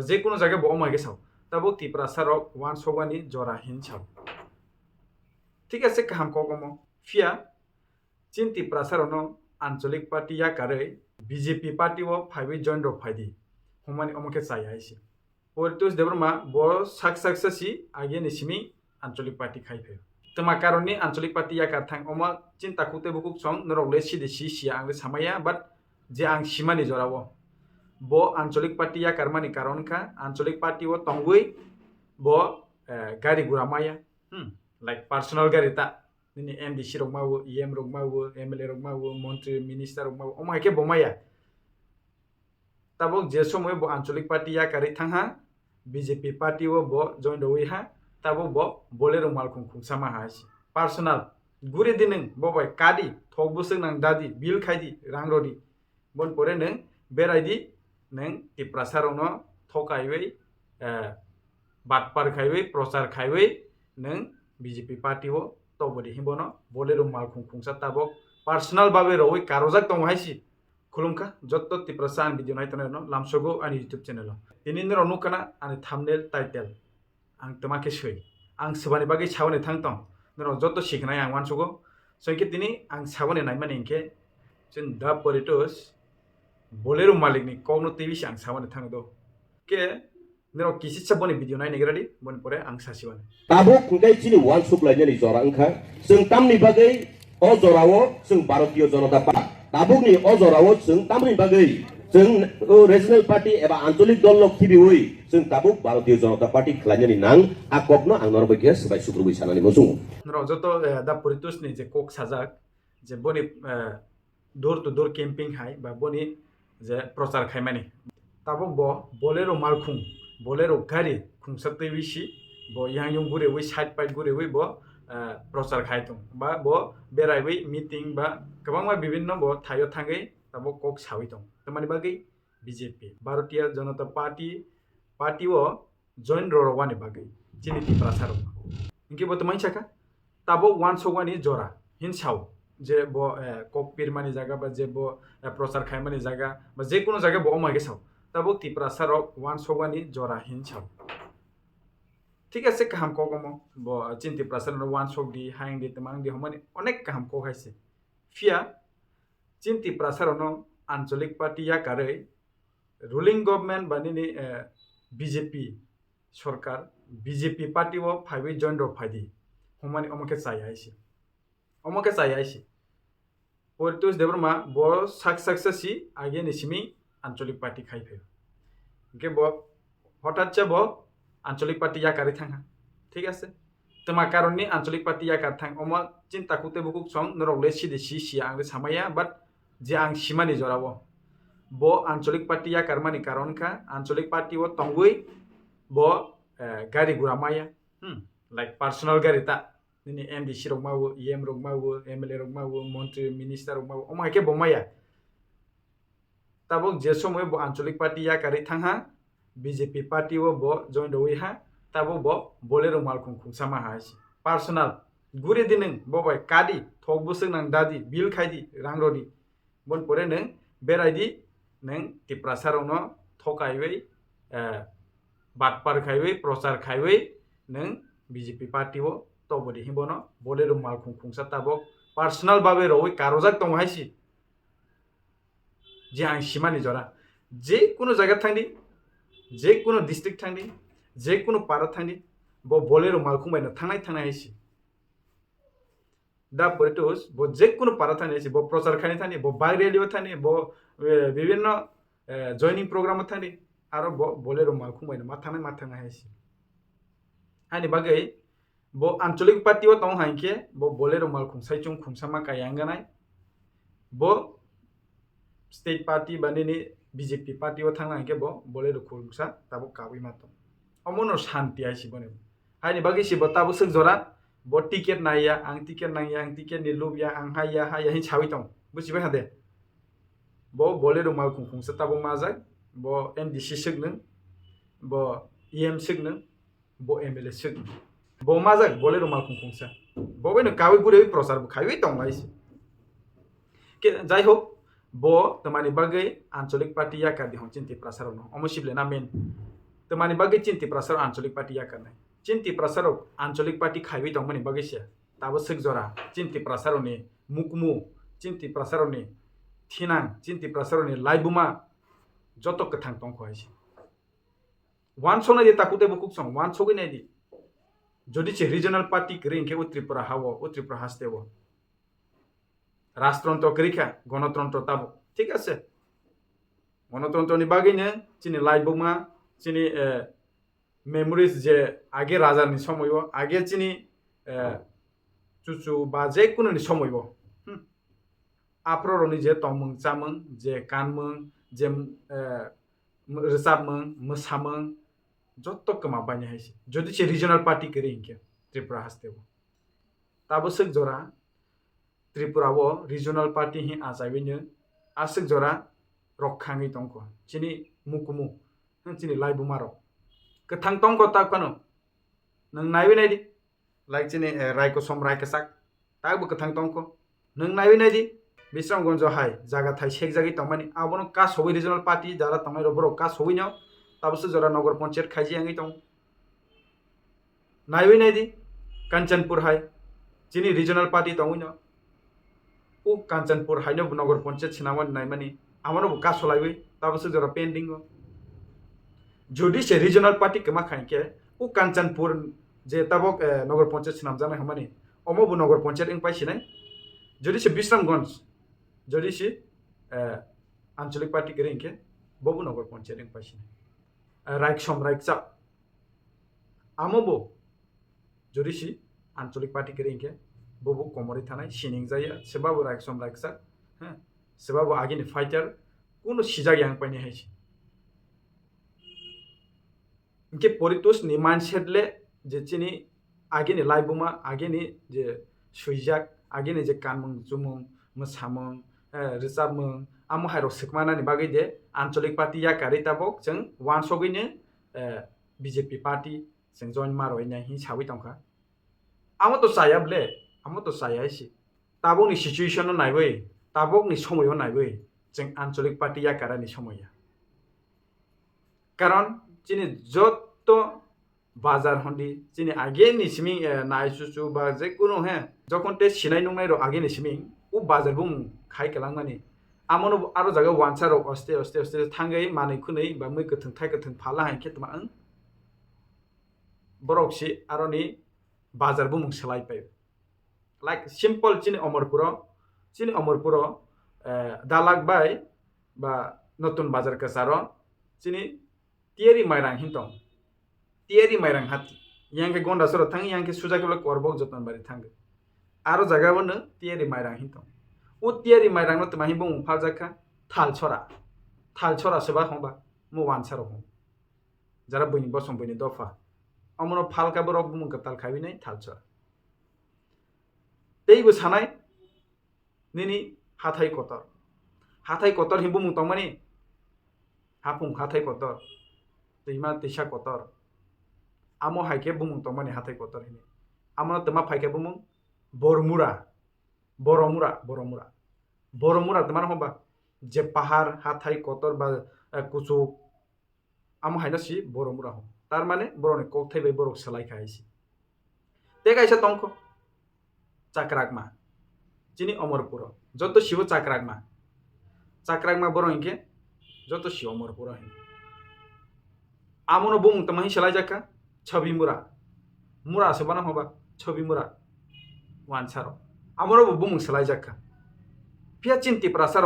যে কোনো জায়গায় বড় মাইকে সাও তাবো তিপ্রাসা রক ওয়ান সগানি জরা হিন সাও ঠিক আছে কাহাম কগমো ফিয়া চিন তিপ্রাসা রনো আঞ্চলিক পার্টি ইয়াকারে বিজেপি পার্টি ও ফাইবে জয়েন রক ফাইদি হমানি অমকে চাই আইসি পরিতোষ দেবরমা বড় সাকসাসি আগে নিসিমি আঞ্চলিক পার্টি খাইফে তোমা কারণে আঞ্চলিক পার্টি ইয়াকার থাং অমা চিন্তা কুতে বুকুক সং নরকলে সিদে সিয়া আংলে সামাইয়া বাট যে আং সিমানি জরাবো bo আঞ্চলিক party ya karmani karon ka আঞ্চলিক পার্টি ও tongui bo gari guramaya like personal gari ta ni MDC rok mawo EM rok mawo MLA rok mawo মন্ত্রী minister rok mawo omai ke bomaya tabok je somoy bo আঞ্চলিক party ya kari thangha BJP party ও bo join doi ha tabo bo bolero malkhung khungsa ma ha personal guri dineng bo bai kadi thok busung nang dadi bill khaidi rangrodi bon pore neng beraidi neng Tiprasa rokno thokaiwei batpar khaiwei prochar khaiwei neng BJP party o tobodi himbono bolero malkhung khungsa tabok personal babe roi karojak tong haisi khulumka jotto Tiprasa an video naitone no lamsogo ani YouTube channel tini nero nukana ani thumbnail title ang tomake soi ang sebani bagi chawne thangtong nero jotto sikhnai ang wansogo soike tini ang sabone naimani inke chen da politos Bolero malik ni kogno TV ang sawan thang do ke nero kisi chaboni video nai negradi bon pore ang sasiwan tabuk kungai chini wan supply ni jora angkha sung tamni bagai o jorawo sung bharatiyo janata party tabuk ni o jorawo sung tamni bagai sung regional party eba ancholik dol lok khibi hoi sung tabuk bharatiyo janata party khlaini nang akogno ang norbagia sabai sukrubui sanani mosung nero joto da poritus ni je kok sajak je boni door to door camping hai ba boni যে প্রচার খাইমানি তাবক ব bolero malkhung bolero gari khungsa tebisi bo yang yung gure wi side by gure wi bo প্রচার খাইtung ba bo berai wi meeting ba kabang ma bibinno bo thayo thangai tabok kok sawitong tamani bagai BJP Bharatiya Janata Party o join rorowani bagai chini Tiprasa ro inki bo tamai chaka tabok wan sogani jora hin saw যে ব cock পিরমানি জায়গা বা যে ব প্রচার খাইমানি জায়গা বা যে কোনো জায়গায় ব অমাইকে সাও তাবো Tiprasa রক ওয়ান সগানি জরা হিন সাও ঠিক আছে কাহাম কগমো ব চিন Tiprasa নো ওয়ান সগ দি হাইং দি তমাং দি হমানি অনেক কাহাম ক হাইছে ফিয়া চিন Tiprasa নো আঞ্চলিক পার্টি ya কারে রুলিং গভর্নমেন্ট বানিনি বিজেপি সরকার বিজেপি পার্টি ও ফাইবে জয়েন রক ফাইদি হমানি অমকে চাই আইসি পরিতোষ দেবরমা বড় সাকসাসি আগে নিসিমি আঞ্চলিক পার্টি খাইফে কে ব হঠাৎ ব আঞ্চলিক পার্টি ইয়াকারে থাঙ্গা ঠিক আছে তোমা কারণে আঞ্চলিক পার্টি ইয়াকার থাং অমা চিন্তা কুতে বুকুক সং নরকলে সিদে সিয়া আংলে সামাইয়া বাট যে আং সিমানি জরাবো bo আঞ্চলিক পার্টি ইয়াকার মানি কারণ ka আঞ্চলিক পার্টি ও tongui bo gari guramaya like personal gari ta ni MDC rok mawo EM rok mawo MLA rok mawo মন্ত্রী minister rok mawo omai ke bomaya tabok je somoy bo আঞ্চলিক party ইয়াকারে thangha BJP party o bo join doi ha tabo bo bolero malkhung khungsa ma ha personal guri dineng bo bai kadi thok busung nang dadi bill khaidi rangrodi bon pore neng beraidi neng Tiprasa rokno thokaiwei batpar khaiwei prochar khaiwei neng BJP party o tobodi himbono bolero malkhung khungsa tabok personal babe roi karojak tong haisi যে আং সীমানি জরা যে কোনো জায়গা থাংদি যে কোনো district থাংদি যে কোনো পাড়া থাংদি ব bolero malkhung বাইনা থাংনাই হাইছি দা পরিতোষ ব যে কোনো পাড়া থাংদি হাইছি ব প্রচার খানি থানি ব বাই রেডিও থানি ব বিভিন্ন জয়নিং প্রোগ্রাম থানি আর ব bolero malkhung বাইনা মাথানাই হাইছি হানি বাগৈ bo আঞ্চলিক পার্টি ও tong hainke bo bolero malkhung saichung khungsama kayanganai bo state party banini BJP party o thangna hainke bo bolero khungsa tabo kawi mato omono shanti aisi bone haini bagi si bo tabo suk jora bo ticket naiya ang ticket ni lubya ang haya hin chawi tong busibai hade bo bolero malkhung khungsa tabo majak bo MDC suknung bo EM suknung bo MLA suknung bo majak bolero malkhung khungsa bo beno kawi gure prochar khaiwi tong aisi ke jai hok bo tamani bagai আঞ্চলিক party ইয়াকার di hongchin Tiprasa rokno omosible na men তো মানে বাকি Tiprasa আঞ্চলিক party ইয়াকারনাই Tiprasa আঞ্চলিক party খাইবি দং মানে বাকি সে তাবো sick জরা Tiprasa ni মুকমু Tiprasa ni থিনাং Tiprasa ni লাইবুমা যত কথাং তং খয়াইছে ওয়ান সঙ্গে যে তাকুতে বুকুক সং ওয়ান সঙ্গে নাই দি যদি সে রিজনাল পার্টি করে ইনকে ও ত্রিপুরা হাওয়া ও ত্রিপুরা হাসতেব রাজতন্ত্র করিখা গণতন্ত্র তাবো ঠিক আছে গণতন্ত্রনি বাগিনে চিনি লাইবুমা চিনি মেমোরিজ যে আগে রাজারনি সময়ব আগে চিনি চুচু বা যে কোনো নি সময়ব আপ্ররনি যে তমং চামং যে কানমং যে रोजाबमों मोसामों जत कमा बायनो हायसे जुदि से रिजनल पार्टी करे इनके त्रिपुरा हास्तेव ताबो सक जरा त्रिपुरा वो रिजनल पार्टी ही आजाइबिनो आसक जरा रखाङै दंखो चिनि मुकुमु चिनि लाइबुमारो कथां दंखो ताकनो नों नायबि नायदि लाइक चिनि रायको सम रायकसाक ताबो कथां दंखो नों नायबि नायदि বিশ্রামগঞ্জ হাই জায়গা থাই শেখ জাগি তমানি আবনো কা সবই রিজনাল পার্টি যারা তমাই রবর কা সবই নাও তাবসে জরা নগর পঞ্চায়েত খাইজি আঙ্গি তং নাইবি নাইদি কাঞ্চনপুর হাই যিনি রিজনাল পার্টি তংই নাও ও কাঞ্চনপুর হাইনো নগর পঞ্চায়েত সিনামন নাইমানি আমানো কা সলাইবি তাবসে জরা পেন্ডিং যদি সে রিজনাল পার্টি কেমা খাইকে ও কাঞ্চনপুর যে তাবক নগর পঞ্চায়েত সিনাম জানাই হামানি অমবু নগর পঞ্চায়েত ইং পাইছিনাই যদি সে বিশ্রামগঞ্জ যদি সে আঞ্চলিক পার্টি করে ইনকে ববু নগর পঞ্চায়েত পাইছে রাইকসম রাইকসাপ আমবো যদি সে আঞ্চলিক পার্টি করে ইনকে ববু কমরি থানায় সিনিং যায় সেবাবো রাইকসম রাইকসাপ হ্যাঁ সেবাবো আগেনি ফাইটার কোনো সিজাগি আং পাইনি হাইছে ইনকে পরিতোষ নি মাইন্ডসেটলে যে চিনি আগেনি লাইবুমা আগেনি যে সুইজাক আগেনি যে কানমং জুমং मोसामों रोजाबमों आमो हायरक सेकमानानि बागै दे आंचलिक पार्टी याकारि ताबक जों वान सगैनो BJP पार्टी जों जइन मारयनाय हिसाबै दंखा आमो तो जायाबले आमो तो जायासि ताबकनि सिचुएशन नायबै ताबकनि समयो नायबै जों आंचलिक पार्टी याकारानि समया कारण जिनि जत बाजार हन्दी जिनि आगे निसिमिं नायसुसु बा जे कोनो हे जखन ते सिनाय नंनाय र आगे निसिमिं उ बाजार बुं खाइ कलांमानि आमनो आरो जागा वानसार अस्ते अस्ते अस्ते थांगै मानै खुनै बा मै गथों थाइ गथों फाला हाय केतमा ओं बरकसि आरोनि बाजार बुं सलाय पाय लाइक सिम्पल चिनि अमरपुर दालाक बाय बा नतुन बाजार कसारो चिनि तियरि माइरां हिंतों तियरि माइरां हाति यांके गन्डासर थांग यांके सुजाकेला करबक जतन बारि थांग आरो जागाबोनो तियरि माइरां हिंतों उ तियरि माइरां न तमाहि बुं फालजाखा थालछरा सेबा हंबा मु वानसार हं जारा बयनि बसम बयनि दफा अमनो फालका बरक बुं कताल खाबि नै थालछरा तेइबो सानाय निनि हाथाय कतर हिबु मुं तंमानि हाफुं हाथाय कतर दैमा दैसा कतर आमो हाइके बुं तंमानि हाथाय कतर हिनि आमनो तमा फाइके बुं बरमुरा तमान हबा जे पहाड़ हाथाय कतर बा कुचु आमो हाइनासि बरमुरा हम तार माने बरनि कथाय बाय बरक सलायखा हाइसि ते गाइसा तंख चाक्रागमा जिनि अमरपुर जत शिव चाक्रागमा बरंके जत शिव अमरपुर हिनि आमनो बुं तमाहि सलायजाका छवि मुरा सेबाना हबा छवि मुरा वानसारो आमरो बुं सलायजाका पिया Tiprasa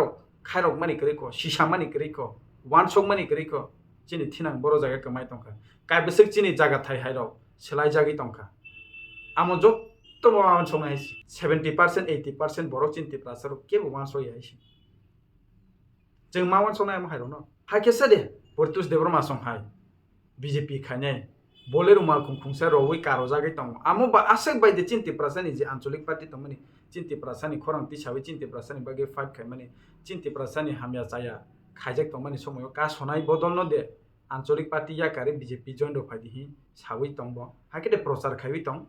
खायरक मानि करिको सिसा मानि करिको वानसक मानि करिको चिनि थिनां बरो जागा कमाय तंखा कायबसक चिनि जागा थाय हायरक सलायजागि तंखा आमो जत्त वान संनाय 70% 80% बरो Tiprasa केबो वान सय हायसि जों मा वान संनाय हायरो न हायकेसा दे परतुस देब्रमा सं हाय BJP खायनाय Bolero malkum khungsa rowi karo jagai tong amo ba asek bai de Tiprasa ni je ancholik party tongmani Tiprasa ni khorang ti sabi Tiprasa ni bage fight khaimani Tiprasa ni hamya chaya khaijak tongmani somoyo ka sonai bodol no de ancholik party ya kare BJP join ro phadi hi sawi tongbo hakete prochar khaiwi tong